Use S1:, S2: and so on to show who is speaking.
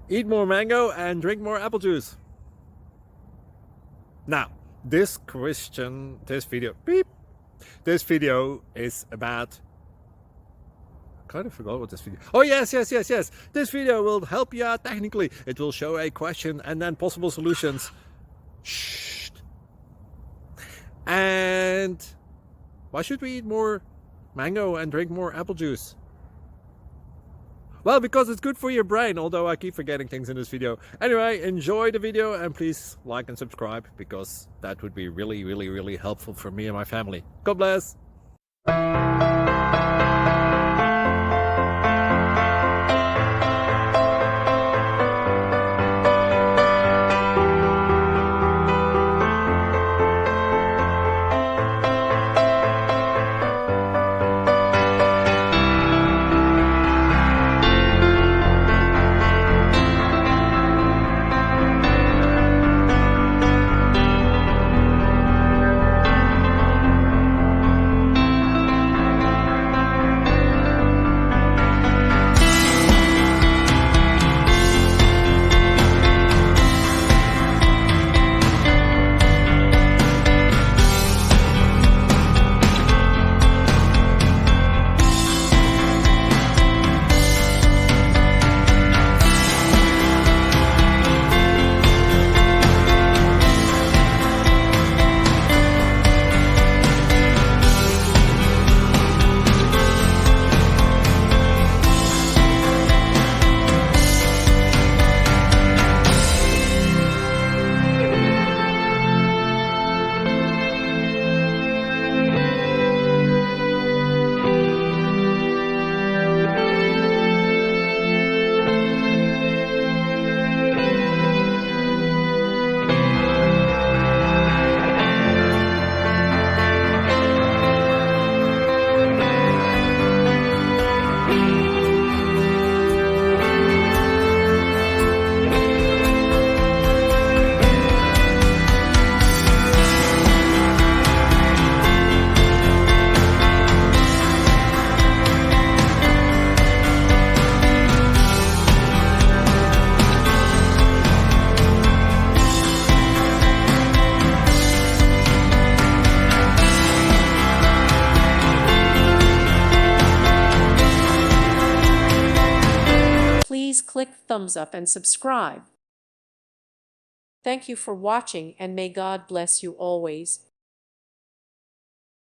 S1: Eat more mango and drink more apple juice. Now, this video is about, I kind of forgot what this video. Oh, yes. This video will help you out technically. It will show a question and then possible solutions. Shh. And why should we eat more mango and drink more apple juice? Well, because it's good for your brain, although I keep forgetting things in this video. Anyway, enjoy the video and please like and subscribe, because that would be really helpful for me and my family. God bless!
S2: Please click thumbs up and subscribe. Thank you for watching, and may God bless you always.